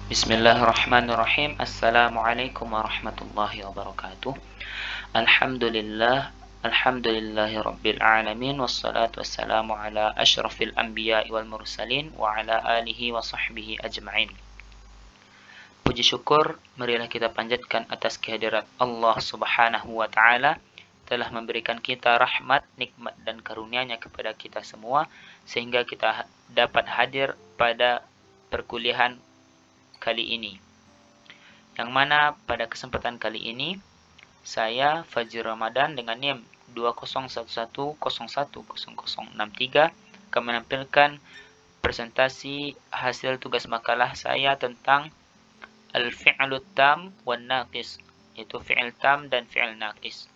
Bismillahirrahmanirrahim. Assalamualaikum warahmatullahi wabarakatuh. Alhamdulillahi rabbil alamin, wassalatu wassalamu ala asyrafil anbiya'i wal mursalin wa ala alihi wa sahbihi ajma'in. Puji syukur marilah kita panjatkan atas kehadirat Allah Subhanahu wa taala telah memberikan kita rahmat, nikmat dan karunia-Nya kepada kita semua sehingga kita dapat hadir pada perkuliahan kali ini, yang mana pada kesempatan kali ini saya Fajri Ramadan dengan NIM 2011010063 akan menampilkan presentasi hasil tugas makalah saya tentang al-fi'lu tam wan naqis, yaitu fi'il tam dan fi'il naqis.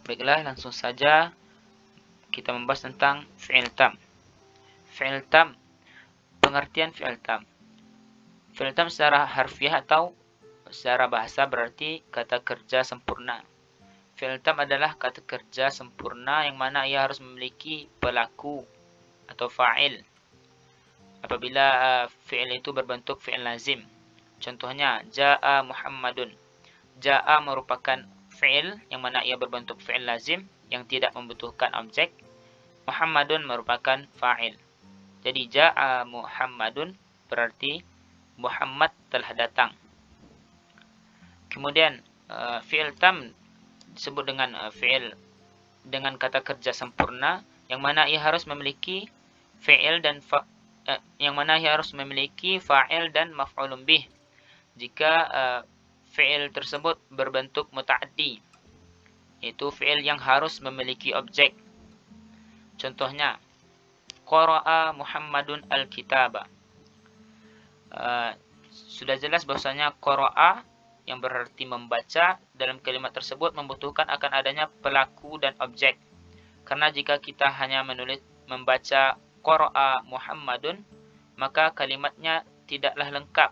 Baiklah, langsung saja kita membahas tentang fi'il tam. Fi'il tam, pengertian fi'il tam. Fi'il tam secara harfiah atau secara bahasa berarti kata kerja sempurna. Fi'il tam adalah kata kerja sempurna yang mana ia harus memiliki pelaku atau fa'il apabila fi'il itu berbentuk fi'il lazim. Contohnya, ja'a Muhammadun. Ja'a merupakan fi'il yang mana ia berbentuk fi'il lazim yang tidak membutuhkan objek. Muhammadun merupakan fa'il. Jadi ja'a Muhammadun berarti Muhammad telah datang. Kemudian fi'il tam disebut dengan fi'il dengan kata kerja sempurna yang mana ia harus memiliki fi'il dan fa'il dan maf'ulun bih. Jika fi'il tersebut berbentuk muta'addi, yaitu fi'il yang harus memiliki objek. Contohnya, qara'a Muhammadun al-kitaba. Sudah jelas bahwasanya qara'a yang berarti membaca dalam kalimat tersebut membutuhkan akan adanya pelaku dan objek. Karena jika kita hanya membaca qara'a Muhammadun, maka kalimatnya tidaklah lengkap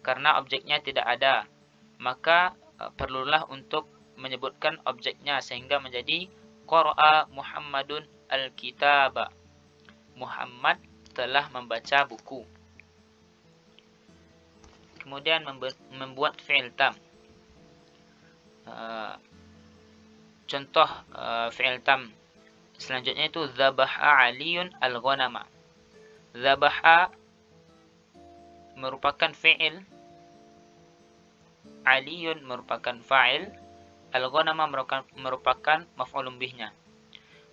karena objeknya tidak ada. Maka perlulah untuk menyebutkan objeknya sehingga menjadi qara'a Muhammadun al-kitaba. Muhammad telah membaca buku. Kemudian membuat fi'il tam. Contoh fi'il tam selanjutnya itu dzabaha Aliyun al-ghanama. Dzabaha merupakan fi'il, Aliyun merupakan fa'il, al-ghanama merupakan maf'ulun bihnya.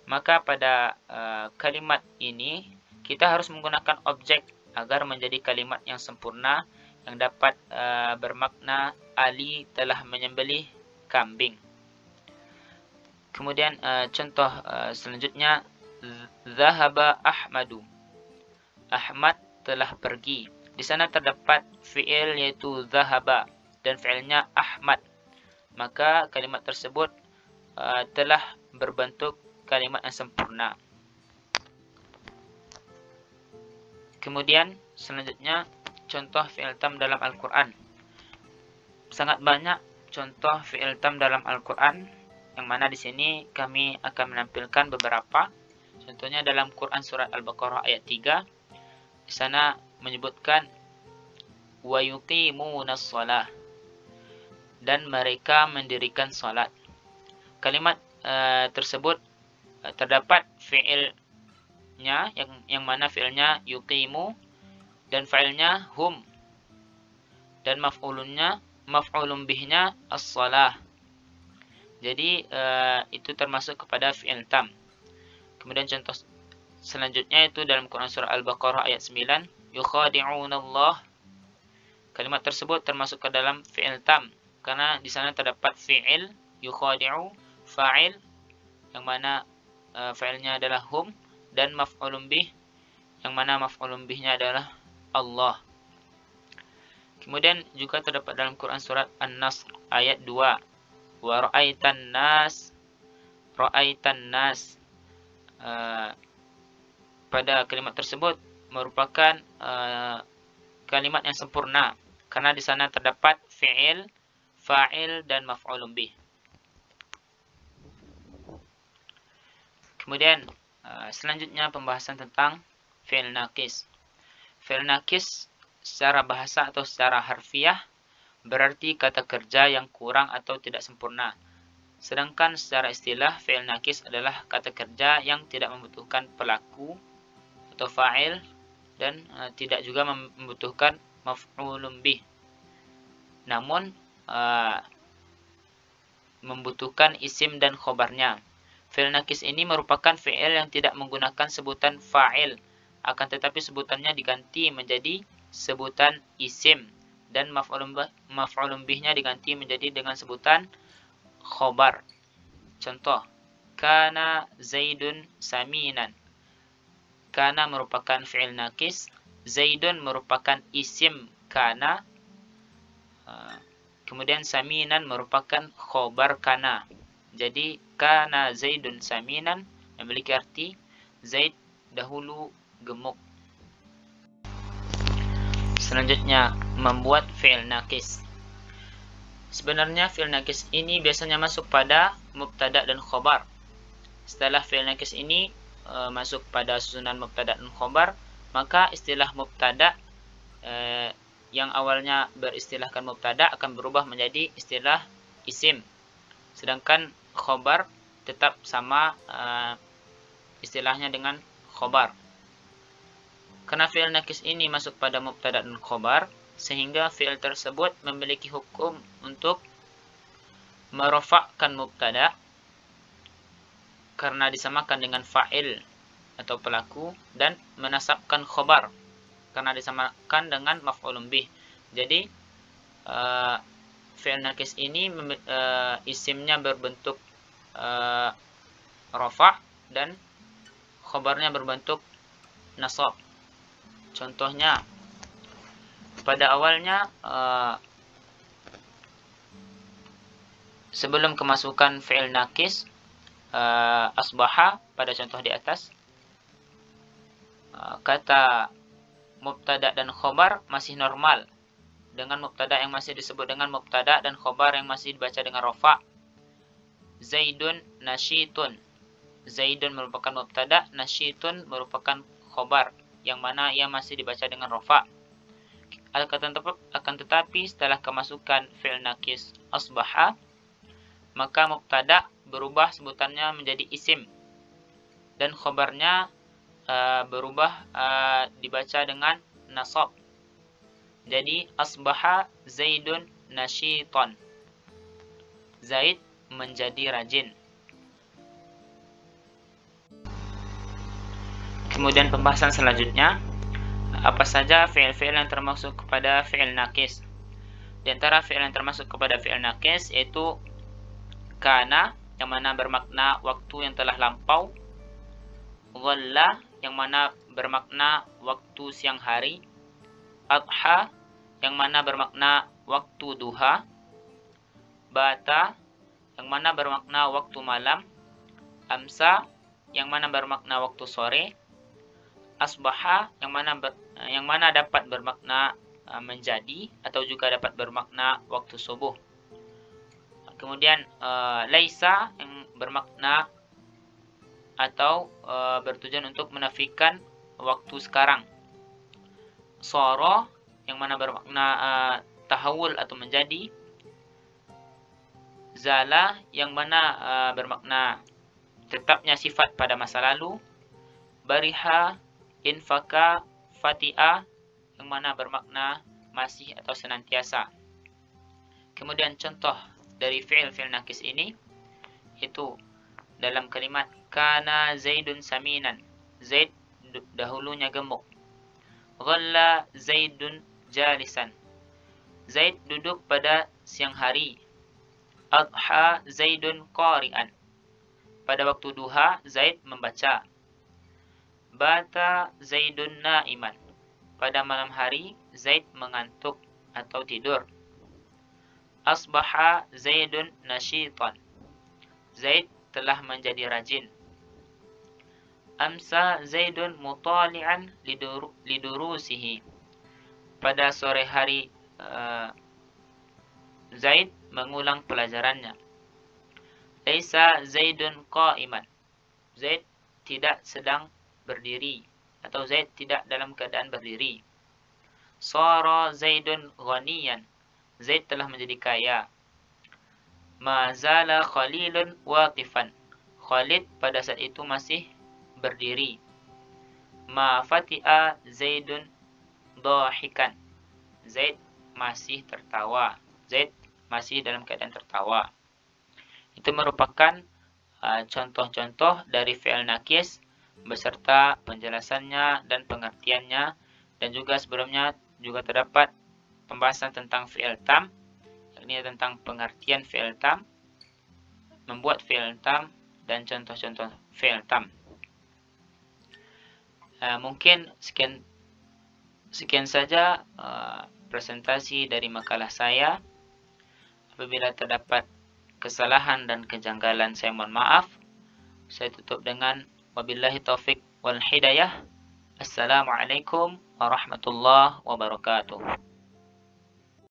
Maka pada kalimat ini kita harus menggunakan objek agar menjadi kalimat yang sempurna yang dapat bermakna Ali telah menyembelih kambing. Kemudian contoh selanjutnya, zahaba Ahmadu. Ahmad telah pergi. Di sana terdapat fi'il yaitu zahaba dan fi'ilnya Ahmad. Maka kalimat tersebut telah berbentuk kalimat yang sempurna. Kemudian selanjutnya contoh fi'il tam dalam Al-Quran. Sangat banyak contoh fi'il tam dalam Al-Quran, yang mana di sini kami akan menampilkan beberapa. Contohnya dalam Quran surat Al-Baqarah ayat 3. Di sana menyebutkan wa yuqimunas shalah, dan mereka mendirikan salat. Kalimat tersebut terdapat fi'ilnya yang mana fi'ilnya yuqimu dan fa'ilnya hum, dan maf'ulun bihnya as-salah. Jadi itu termasuk kepada fi'il tam. Kemudian contoh selanjutnya itu dalam Quran surah Al-Baqarah ayat 9, yukhadi'unallah. Kalimat tersebut termasuk ke dalam fi'il tam karena di sana terdapat fi'il yukhadi'u, fa'il yang mana fa'ilnya adalah hum, dan maf'ulun bih yang mana maf'ulun bihnya adalah Allah. Kemudian juga terdapat dalam Quran surat An-Nasr ayat 2, wa ra'aitan nas. Pada kalimat tersebut merupakan kalimat yang sempurna karena di sana terdapat fi'il, fa'il dan maf'ulun bih. Kemudian selanjutnya pembahasan tentang fi'il naqis. Fi'il naqis secara bahasa atau secara harfiah berarti kata kerja yang kurang atau tidak sempurna. Sedangkan secara istilah fi'il nakis adalah kata kerja yang tidak membutuhkan pelaku atau fa'il dan tidak juga membutuhkan maf'ulun bih. Namun membutuhkan isim dan khobarnya. Fi'il nakis ini merupakan fi'il yang tidak menggunakan sebutan fa'il, akan tetapi sebutannya diganti menjadi sebutan isim dan maf'ulun bihnya diganti menjadi dengan sebutan khobar. Contoh, kana Zaidun saminan. Kana merupakan fi'il nakis, Zaidun merupakan isim kana, kemudian saminan merupakan khobar kana. Jadi kana Zaidun saminan memiliki arti Zaid dahulu gemuk. Selanjutnya, membuat fi'il nakis. Sebenarnya fi'il nakis ini biasanya masuk pada mubtada dan khobar. Setelah fi'il nakis ini masuk pada susunan mubtada dan khobar, maka istilah mubtada yang awalnya beristilahkan mubtada akan berubah menjadi istilah isim. Sedangkan khobar tetap sama istilahnya dengan khobar. Karena fi'il nakis ini masuk pada mubtada dan khobar, sehingga fi'il tersebut memiliki hukum untuk merofakkan mubtada karena disamakan dengan fa'il atau pelaku, dan menasabkan khobar karena disamakan dengan maf'ulun bih. Jadi fi'il nakis ini isimnya berbentuk rafa' dan khobarnya berbentuk nasab. Contohnya, pada awalnya sebelum kemasukan fi'il nakis asbaha pada contoh di atas, kata mubtada dan khobar masih normal dengan mubtada yang masih disebut dengan mubtada dan khobar yang masih dibaca dengan rafa. Zaidun nasyitun. Zaidun merupakan mubtada, nasyitun merupakan khobar yang mana ia masih dibaca dengan rafa. Akan tetapi setelah kemasukan fi'il nakis asbaha, maka mubtada berubah sebutannya menjadi isim dan khobarnya berubah dibaca dengan nasab. Jadi asbaha Zaidun nasyiton. Zaid menjadi rajin. Kemudian pembahasan selanjutnya, apa saja fi'il-fi'il yang termasuk kepada fi'il nakis. Di antara fi'il yang termasuk kepada fi'il nakis yaitu kana, yang mana bermakna waktu yang telah lampau, dhalla, yang mana bermakna waktu siang hari, adha, yang mana bermakna waktu duha, bata, yang mana bermakna waktu malam, amsa, yang mana bermakna waktu sore, asbaha, yang mana dapat bermakna menjadi atau juga dapat bermakna waktu subuh. Kemudian laisa, yang bermakna atau bertujuan untuk menafikan waktu sekarang. Soro, yang mana bermakna tahawul atau menjadi. Zala, yang mana bermakna tetapnya sifat pada masa lalu. Bariha, infaka, fati'a, yang mana bermakna masih atau senantiasa. Kemudian contoh dari fi'il nakis ini itu dalam kalimat kana Zaidun saminan. Zaid dahulunya gemuk. Dhalla Zaidun jalisan. Zaid duduk pada siang hari. Adha Zaidun qari'an. Pada waktu duha Zaid membaca. Bata Zaidun na'iman. Pada malam hari Zaid mengantuk atau tidur. Asbaha Zaidun nasyitan. Zaid telah menjadi rajin. Amsa Zaidun mutali'an lidurusihi. Pada sore hari Zaid mengulang pelajarannya. Laisa Zaidun qa'iman. Zaid tidak sedang berdiri atau Zaid tidak dalam keadaan berdiri. Sara Zaidun ghaniyan. Zaid telah menjadi kaya. Ma zala Khalilun waqifan. Khalid pada saat itu masih berdiri. Ma fati'a Zaidun dahikan. Zaid masih tertawa. Zaid masih dalam keadaan tertawa. Itu merupakan contoh-contoh dari fi'il nakis beserta penjelasannya dan pengertiannya, dan juga sebelumnya juga terdapat pembahasan tentang fi'il tam, yakni tentang pengertian fi'il tam, membuat fi'il tam, dan contoh-contoh fi'il tam. Mungkin sekian saja presentasi dari makalah saya. Apabila terdapat kesalahan dan kejanggalan, saya mohon maaf. Saya tutup dengan wabillahi taufik wal hidayah. Assalamualaikum warahmatullahi wabarakatuh.